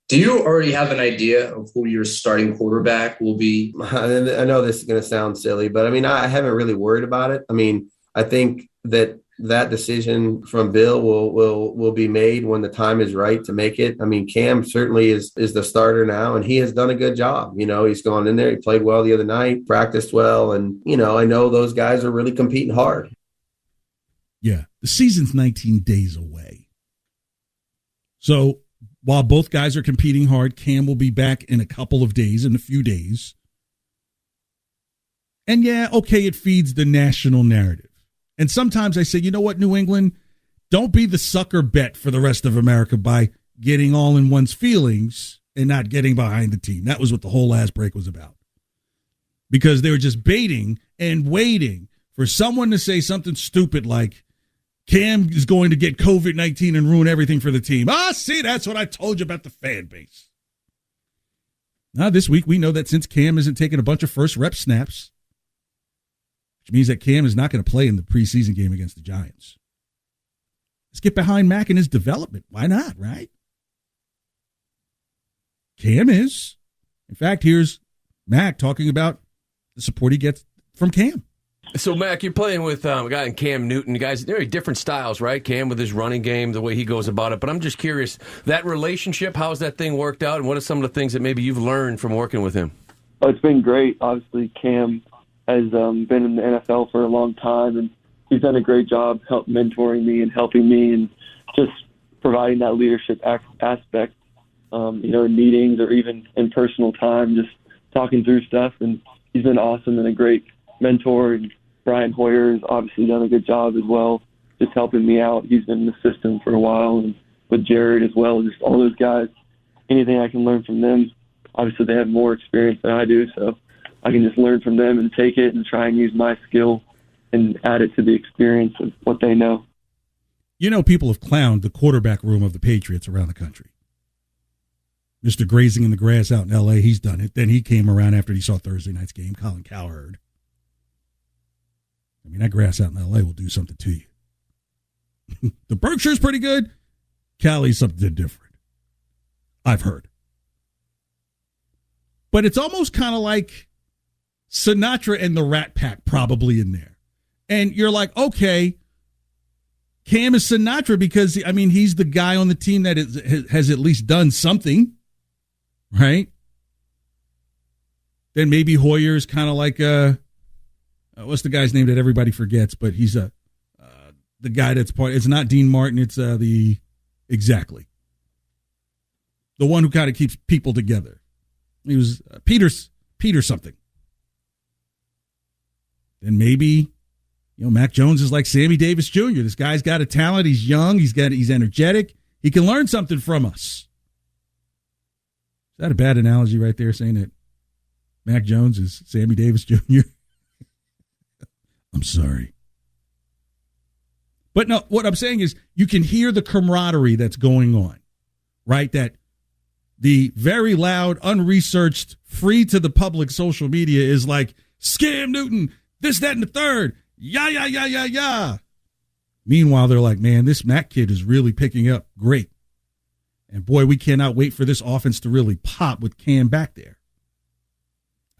Do you already have an idea of who your starting quarterback will be? I know this is going to sound silly, but I mean, I haven't really worried about it. I mean, I think that decision from Bill will be made when the time is right to make it. I mean, Cam certainly is the starter now, and he has done a good job. You know, he's gone in there. He played well the other night, practiced well. And, you know, I know those guys are really competing hard. Yeah, the season's 19 days away. So while both guys are competing hard, Cam will be back in a few days. And yeah, okay, it feeds the national narrative. And sometimes I say, you know what, New England, don't be the sucker bet for the rest of America by getting all in one's feelings and not getting behind the team. That was what the whole last break was about. Because they were just baiting and waiting for someone to say something stupid like, Cam is going to get COVID-19 and ruin everything for the team. See, that's what I told you about the fan base. Now, this week, we know that since Cam isn't taking a bunch of first rep snaps, which means that Cam is not going to play in the preseason game against the Giants. Let's get behind Mac in his development. Why not, right? Cam is. In fact, here's Mac talking about the support he gets from Cam. So, Mac, you're playing with a guy in Cam Newton. Guys, very different styles, right? Cam with his running game, the way he goes about it. But I'm just curious, that relationship, how's that thing worked out, and what are some of the things that maybe you've learned from working with him? Oh, it's been great. Obviously, Cam has been in the NFL for a long time, and he's done a great job mentoring me and helping me and just providing that leadership aspect, in meetings or even in personal time, just talking through stuff. And he's been awesome and a great mentor. And Brian Hoyer has obviously done a good job as well, just helping me out. He's been in the system for a while, and with Jared as well, just all those guys. Anything I can learn from them. Obviously, they have more experience than I do, so I can just learn from them and take it and try and use my skill and add it to the experience of what they know. You know, people have clowned the quarterback room of the Patriots around the country. Mr. Grazing in the Grass out in L.A., he's done it. Then he came around after he saw Thursday night's game, Colin Cowherd. I mean, that grass out in L.A. will do something to you. The Berkshire's pretty good. Cali's something different. I've heard. But it's almost kind of like Sinatra and the Rat Pack probably in there. And you're like, okay, Cam is Sinatra because, I mean, he's the guy on the team that has at least done something, right? Then maybe Hoyer is kind of like, what's the guy's name that everybody forgets, but he's the guy that's part, it's not Dean Martin, it's exactly. The one who kind of keeps people together. He was Peter something. Then maybe, Mac Jones is like Sammy Davis Jr. This guy's got a talent. He's young. He's energetic. He can learn something from us. Is that a bad analogy right there, saying that Mac Jones is Sammy Davis Jr.? I'm sorry. But no, what I'm saying is you can hear the camaraderie that's going on, right? That the very loud, unresearched, free to the public social media is like, scam Newton, this, that, and the third. Yeah. Meanwhile, they're like, man, this Mac kid is really picking up great. And boy, we cannot wait for this offense to really pop with Cam back there.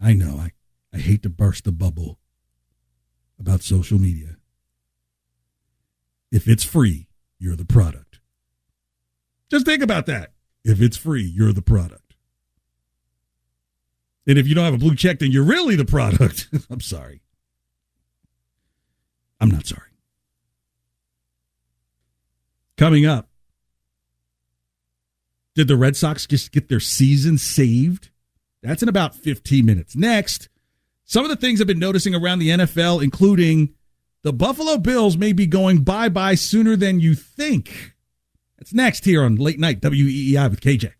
I know, I hate to burst the bubble about social media. If it's free, you're the product. Just think about that. If it's free, you're the product. And if you don't have a blue check, then you're really the product. I'm sorry. I'm not sorry. Coming up, did the Red Sox just get their season saved? That's in about 15 minutes. Next, some of the things I've been noticing around the NFL, including the Buffalo Bills may be going bye-bye sooner than you think. That's next here on Late Night WEEI with KJ.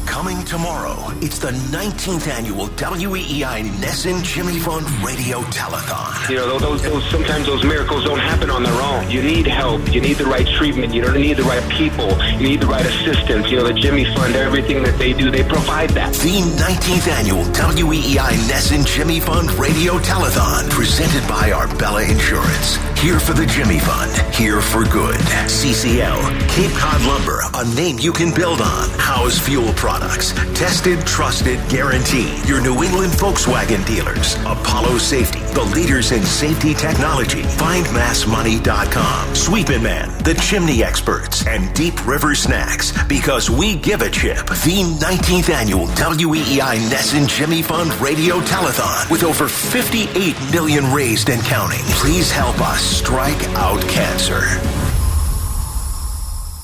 Coming tomorrow, it's the 19th annual WEEI Nesson Jimmy Fund Radio Telethon. You know, those sometimes those miracles don't happen on their own. You need help. You need the right treatment. You don't need the right people. You need the right assistance. You know, the Jimmy Fund, everything that they do, they provide that. The 19th annual WEEI Nesson Jimmy Fund Radio Telethon, presented by Arbella Insurance. Here for the Jimmy Fund. Here for good. CCL, Cape Cod Lumber, a name you can build on. House Fuel Products. Tested, trusted, guaranteed. Your New England Volkswagen dealers. Apollo Safety, the leaders in safety technology. FindMassMoney.com. Sweepin' Man, the chimney experts, and Deep River Snacks. Because we give a chip. The 19th annual WEEI Nesson Jimmy Fund Radio Telethon, with over 58 million raised and counting. Please help us strike out cancer.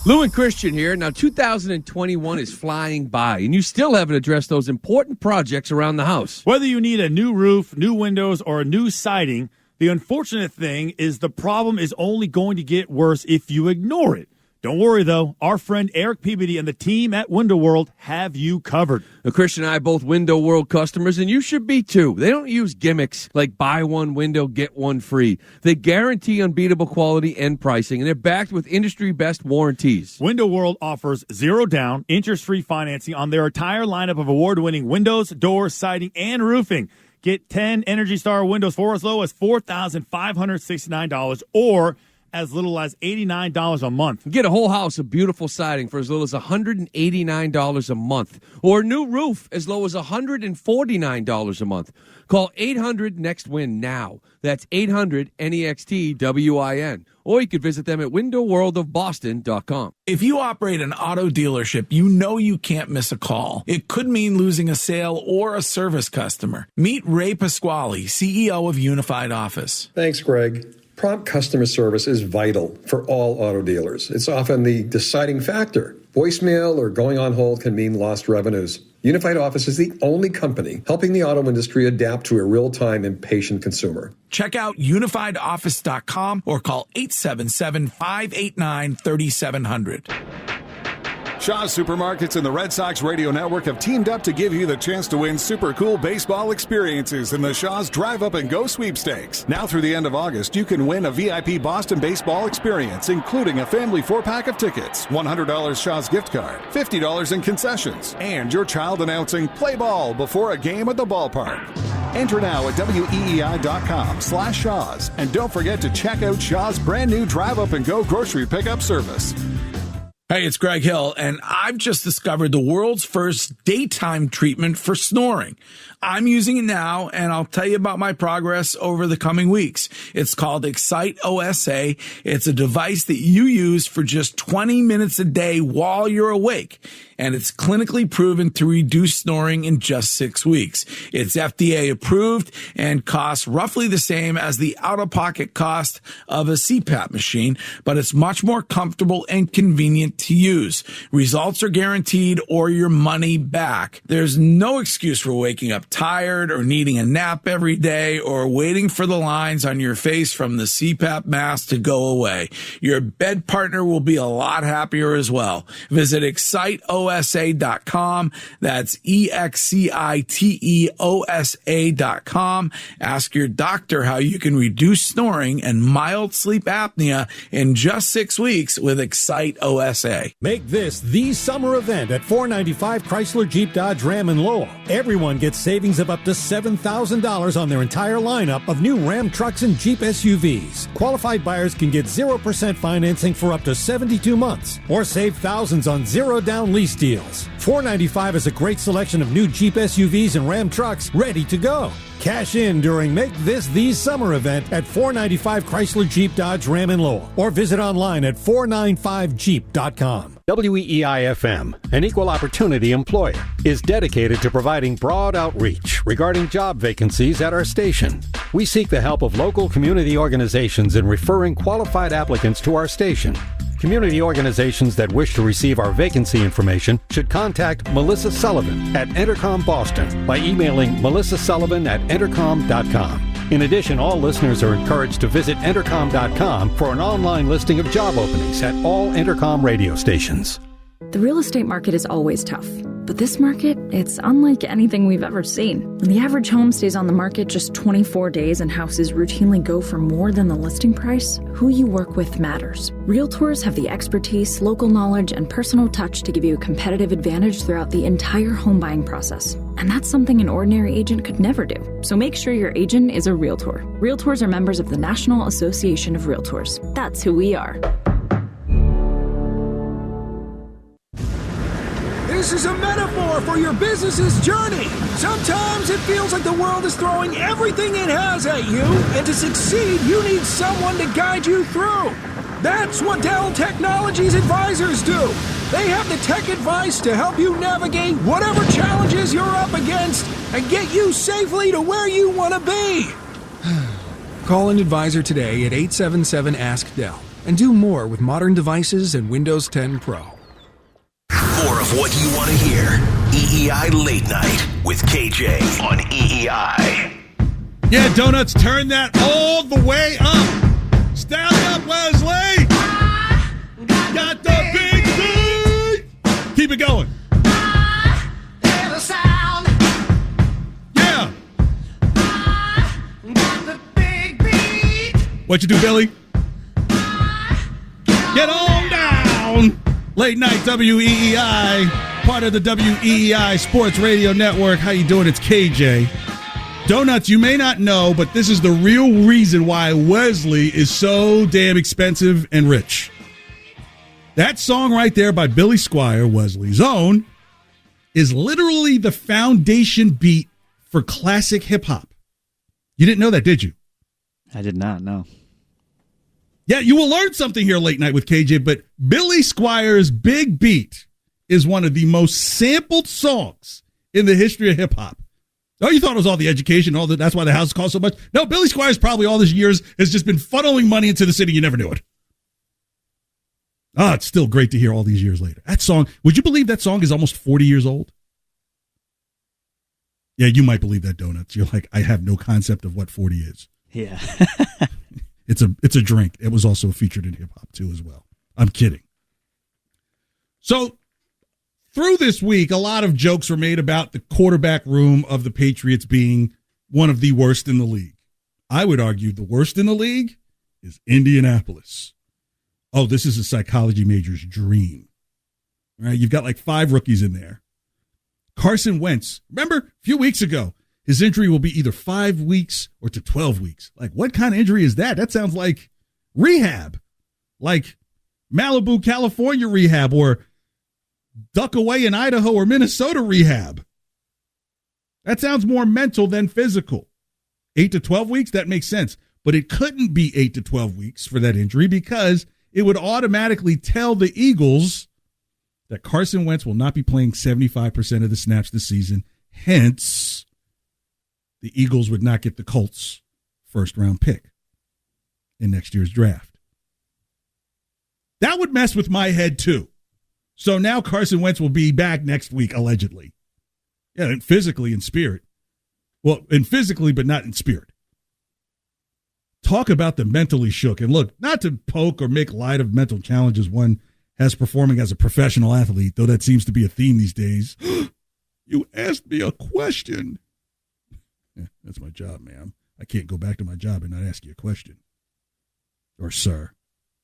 Lou and Christian here. Now, 2021 is flying by, and you still haven't addressed those important projects around the house. Whether you need a new roof, new windows, or a new siding, the unfortunate thing is the problem is only going to get worse if you ignore it. Don't worry, though. Our friend Eric Peabody and the team at Window World have you covered. Now, Christian and I are both Window World customers, and you should be, too. They don't use gimmicks like buy one window, get one free. They guarantee unbeatable quality and pricing, and they're backed with industry-best warranties. Window World offers zero down, interest-free financing on their entire lineup of award-winning windows, doors, siding, and roofing. Get 10 Energy Star windows for as low as $4,569 or as little as $89 a month. Get a whole house of beautiful siding for as little as $189 a month, or a new roof as low as $149 a month. Call 800-NEXT-WIN now. That's 800-NEXT-WIN. Or you could visit them at windowworldofboston.com. If you operate an auto dealership, you know you can't miss a call. It could mean losing a sale or a service customer. Meet Ray Pasquale, CEO of Unified Office. Thanks, Greg. Prompt customer service is vital for all auto dealers. It's often the deciding factor. Voicemail or going on hold can mean lost revenues. Unified Office is the only company helping the auto industry adapt to a real-time, impatient consumer. Check out unifiedoffice.com or call 877-589-3700. Shaw's Supermarkets and the Red Sox Radio Network have teamed up to give you the chance to win super cool baseball experiences in the Shaw's Drive Up and Go sweepstakes. Now through the end of August, you can win a VIP Boston baseball experience, including a family 4-pack of tickets, $100 Shaw's gift card, $50 in concessions, and your child announcing "Play ball" before a game at the ballpark. Enter now at weei.com/Shaw's, and don't forget to check out Shaw's brand new Drive Up and Go grocery pickup service. Hey, it's Greg Hill, and I've just discovered the world's first daytime treatment for snoring. I'm using it now, and I'll tell you about my progress over the coming weeks. It's called Excite OSA. It's a device that you use for just 20 minutes a day while you're awake, and it's clinically proven to reduce snoring in just 6 weeks. It's FDA approved and costs roughly the same as the out-of-pocket cost of a CPAP machine, but it's much more comfortable and convenient to use. Results are guaranteed or your money back. There's no excuse for waking up tired or needing a nap every day or waiting for the lines on your face from the CPAP mask to go away. Your bed partner will be a lot happier as well. Visit exciteosa.com. That's EXCITEOSA.com. Ask your doctor how you can reduce snoring and mild sleep apnea in just 6 weeks with Excite OSA. Make this the summer event at 495 Chrysler Jeep Dodge Ram in Lowell. Everyone gets savings of up to $7,000 on their entire lineup of new Ram trucks and Jeep SUVs. Qualified buyers can get 0% financing for up to 72 months or save thousands on zero-down lease deals. 495 is a great selection of new Jeep SUVs and Ram trucks ready to go. Cash in during Make This the Summer event at 495 Chrysler Jeep Dodge Ram in Lowell or visit online at 495jeep.com. WEEI-FM, an equal opportunity employer, is dedicated to providing broad outreach regarding job vacancies at our station. We seek the help of local community organizations in referring qualified applicants to our station. Community organizations that wish to receive our vacancy information should contact Melissa Sullivan at Entercom Boston by emailing melissasullivan@entercom.com. In addition, all listeners are encouraged to visit entercom.com for an online listing of job openings at all Entercom radio stations. The real estate market is always tough, but this market, it's unlike anything we've ever seen. When the average home stays on the market just 24 days and houses routinely go for more than the listing price, who you work with matters. Realtors have the expertise, local knowledge, and personal touch to give you a competitive advantage throughout the entire home buying process. And that's something an ordinary agent could never do. So make sure your agent is a Realtor. Realtors are members of the National Association of Realtors. That's who we are. This is a metaphor for your business's journey. Sometimes it feels like the world is throwing everything it has at you, and to succeed, you need someone to guide you through. That's what Dell Technologies advisors do. They have the tech advice to help you navigate whatever challenges you're up against and get you safely to where you want to be. Call an advisor today at 877-ASK-DELL and do more with modern devices and Windows 10 Pro. More of what you want to hear. EEI Late Night with KJ on EEI. Yeah, Donuts, turn that all the way up. Stand up, Wesley. Got the big beat. Keep it going. Yeah. What you do, Billy? Get on down. Late Night WEEI, part of the WEEI Sports Radio Network. How you doing? It's KJ. Donuts, you may not know, but this is the real reason why Wesley is so damn expensive and rich. That song right there by Billy Squier, Wesley's own, is literally the foundation beat for classic hip-hop. You didn't know that, did you? I did not, no. Yeah, you will learn something here Late Night with KJ, but Billy Squier's Big Beat is one of the most sampled songs in the history of hip-hop. Oh, you thought it was all the education, all that. That's why the house cost so much? No, Billy Squier's probably all these years has just been funneling money into the city. You never knew it. Ah, it's still great to hear all these years later. That song, would you believe that song is almost 40 years old? Yeah, you might believe that, Donuts. You're like, I have no concept of what 40 is. Yeah. It's a drink. It was also featured in hip-hop, too, as well. I'm kidding. So, through this week, a lot of jokes were made about the quarterback room of the Patriots being one of the worst in the league. I would argue the worst in the league is Indianapolis. Oh, this is a psychology major's dream. All right, you've got like 5 rookies in there. Carson Wentz, remember a few weeks ago, his injury will be either 5 weeks or to 12 weeks. Like, what kind of injury is that? That sounds like rehab, like Malibu, California rehab, or duck away in Idaho or Minnesota rehab. That sounds more mental than physical. 8 to 12 weeks, that makes sense. But it couldn't be 8 to 12 weeks for that injury because it would automatically tell the Eagles that Carson Wentz will not be playing 75% of the snaps this season. Hence, the Eagles would not get the Colts' first-round pick in next year's draft. That would mess with my head, too. So now Carson Wentz will be back next week, allegedly. Yeah, and physically and spirit. Well, and physically, but not in spirit. Talk about the mentally shook. And look, not to poke or make light of mental challenges one has performing as a professional athlete, though that seems to be a theme these days. You asked me a question. Yeah, that's my job, ma'am. I can't go back to my job and not ask you a question. Or sir.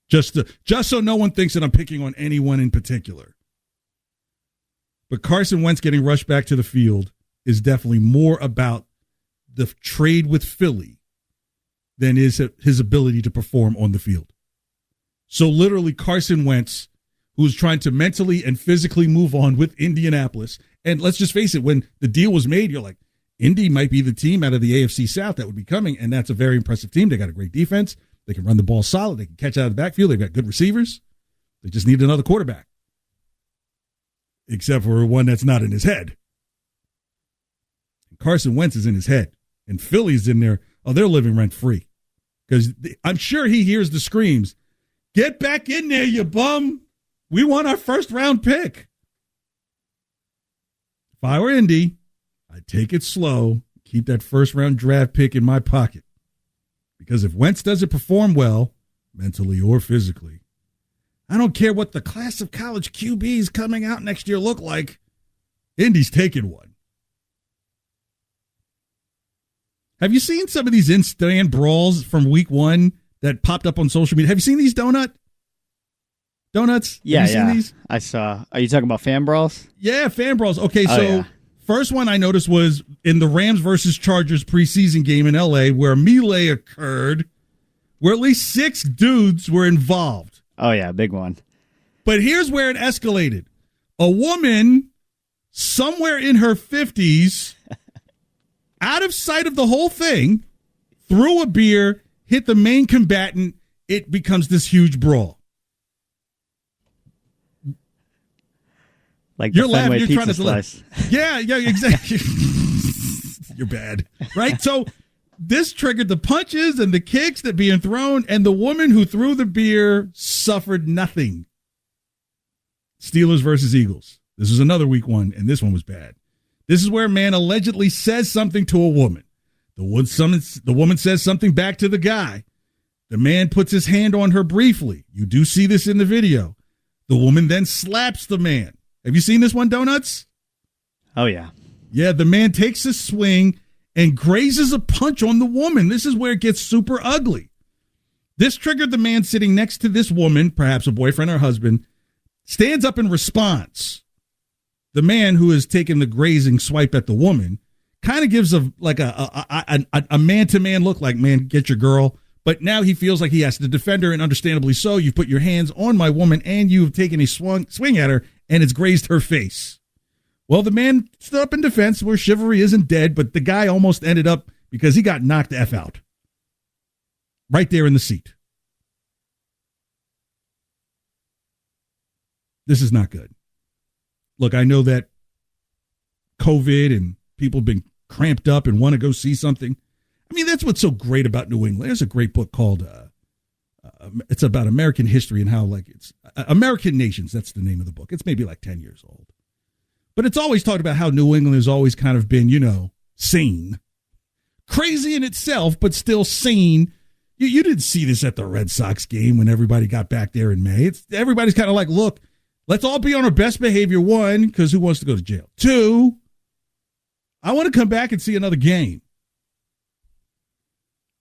Just so no one thinks that I'm picking on anyone in particular. But Carson Wentz getting rushed back to the field is definitely more about the trade with Philly than is his ability to perform on the field. So literally Carson Wentz, who's trying to mentally and physically move on with Indianapolis. And let's just face it, when the deal was made, you're like, Indy might be the team out of the AFC South that would be coming, and that's a very impressive team. They got a great defense. They can run the ball solid. They can catch out of the backfield. They've got good receivers. They just need another quarterback. Except for one that's not in his head. Carson Wentz is in his head. And Philly's in there. Oh, they're living rent-free. Because I'm sure he hears the screams, get back in there, you bum. We want our first-round pick. If I were Indy, I'd take it slow, keep that first-round draft pick in my pocket. Because if Wentz doesn't perform well, mentally or physically, I don't care what the class of college QBs coming out next year look like, Indy's taking one. Have you seen some of these in-stand brawls from week one that popped up on social media? Have you seen these donuts? Yeah, Have you seen these? I saw. Are you talking about fan brawls? Yeah, fan brawls. Okay, so first one I noticed was in the Rams versus Chargers preseason game in L.A. where a melee occurred where at least 6 dudes were involved. Oh, yeah, big one. But here's where it escalated. A woman somewhere in her 50s, out of sight of the whole thing, threw a beer, hit the main combatant. It becomes this huge brawl. Like you're the laughing. Fenway You're pizza trying to slice. Yeah, exactly. You're bad, right? So this triggered the punches and the kicks that being thrown, and the woman who threw the beer suffered nothing. Steelers versus Eagles. This is another week one, and this one was bad. This is where a man allegedly says something to a woman. The woman says something back to the guy. The man puts his hand on her briefly. You do see this in the video. The woman then slaps the man. Have you seen this one, Donuts? Oh, yeah. Yeah, the man takes a swing and grazes a punch on the woman. This is where it gets super ugly. This triggered the man sitting next to this woman, perhaps a boyfriend or husband, stands up in response. The man who has taken the grazing swipe at the woman kind of gives a man-to-man look like, man, get your girl. But now he feels like he has to defend her, and understandably so. You've put your hands on my woman, and you've taken a swing at her, and it's grazed her face. Well, the man stood up in defense where chivalry isn't dead, but the guy almost ended up because he got knocked the F out. Right there in the seat. This is not good. Look, I know that COVID and people have been cramped up and want to go see something. I mean, that's what's so great about New England. There's a great book called, it's about American history and how, like, it's American Nations. That's the name of the book. It's maybe like 10 years old. But it's always talked about how New England has always kind of been, sane. Crazy in itself, but still sane. You didn't see this at the Red Sox game when everybody got back there in May. Everybody's kind of like, look, let's all be on our best behavior, 1, because who wants to go to jail? 2, I want to come back and see another game.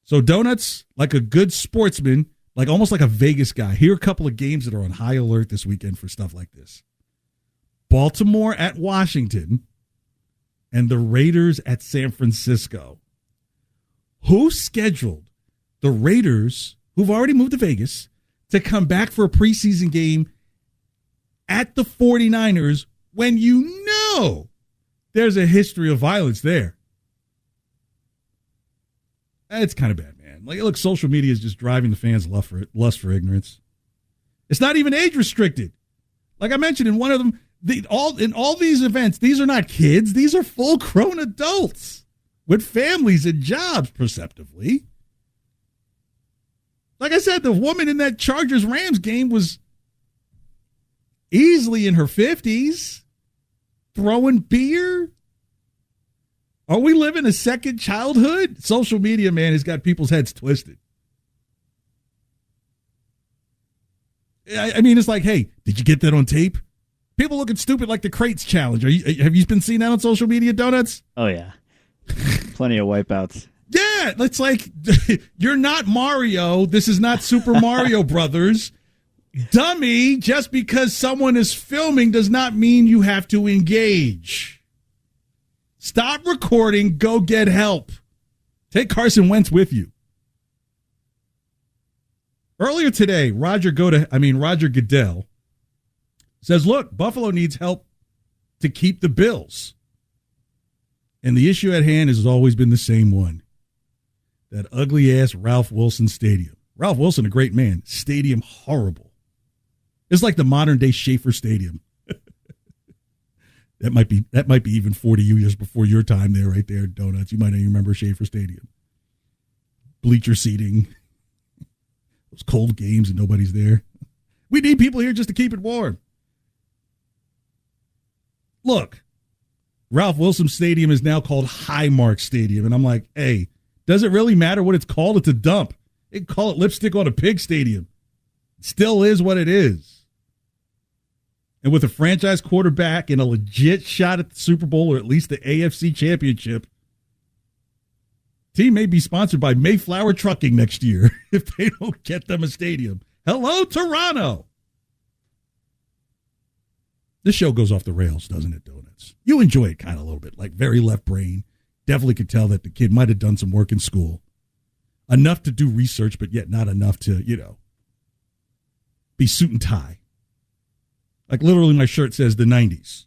So Donuts, like a good sportsman, like almost like a Vegas guy, here are a couple of games that are on high alert this weekend for stuff like this. Baltimore at Washington and the Raiders at San Francisco. Who scheduled the Raiders, who've already moved to Vegas, to come back for a preseason game at the 49ers when you know there's a history of violence there? It's kind of bad, man. Like, look, social media is just driving the fans' lust for ignorance. It's not even age restricted. Like I mentioned in one of them, in all these events, these are not kids. These are full-grown adults with families and jobs, perceptively. Like I said, the woman in that Chargers-Rams game was easily in her 50s, throwing beer. Are we living a second childhood? Social media, man, has got people's heads twisted. I mean, it's like, hey, did you get that on tape? People looking stupid like the Crates Challenge. Have you been seeing that on social media, Donuts? Oh, yeah. Plenty of wipeouts. Yeah, it's like, you're not Mario. This is not Super Mario Brothers. Dummy, just because someone is filming does not mean you have to engage. Stop recording. Go get help. Take Carson Wentz with you. Earlier today, Roger Goodell says, look, Buffalo needs help to keep the Bills. And the issue at hand has always been the same one. That ugly-ass Ralph Wilson Stadium. Ralph Wilson, a great man. Stadium, horrible. It's like the modern-day Schaefer Stadium. That might be even 40 years before your time there, right there, Donuts. You might not even remember Schaefer Stadium. Bleacher seating. Those cold games and nobody's there. We need people here just to keep it warm. Look, Ralph Wilson Stadium is now called Highmark Stadium. And I'm like, hey, does it really matter what it's called? It's a dump. They can call it Lipstick on a Pig Stadium. It still is what it is. And with a franchise quarterback and a legit shot at the Super Bowl or at least the AFC Championship, team may be sponsored by Mayflower Trucking next year if they don't get them a stadium. Hello, Toronto. This show goes off the rails, doesn't it, Donuts? You enjoy it kind of a little bit, like very left brain. Definitely could tell that the kid might have done some work in school. Enough to do research, but yet not enough to, be suit and tie. Like literally my shirt says the 90s.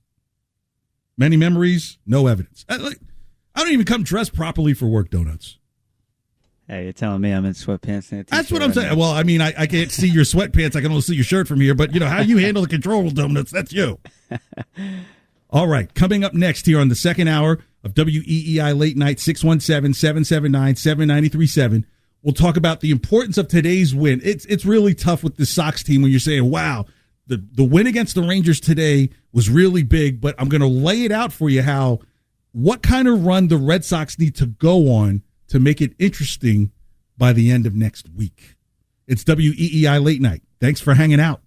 Many memories, no evidence. I don't even come dressed properly for work, Donuts. Hey, you're telling me I'm in sweatpants and a t-shirt. That's what I'm saying. Well, I mean, I can't see your sweatpants. I can only see your shirt from here. But, how you handle the control, Donuts, that's you. All right. Coming up next here on the second hour of WEEI Late Night, 617-779-7937, we'll talk about the importance of today's win. It's really tough with the Sox team when you're saying, wow, the win against the Rangers today was really big. But I'm going to lay it out for you what kind of run the Red Sox need to go on to make it interesting by the end of next week. It's WEEI Late Night. Thanks for hanging out.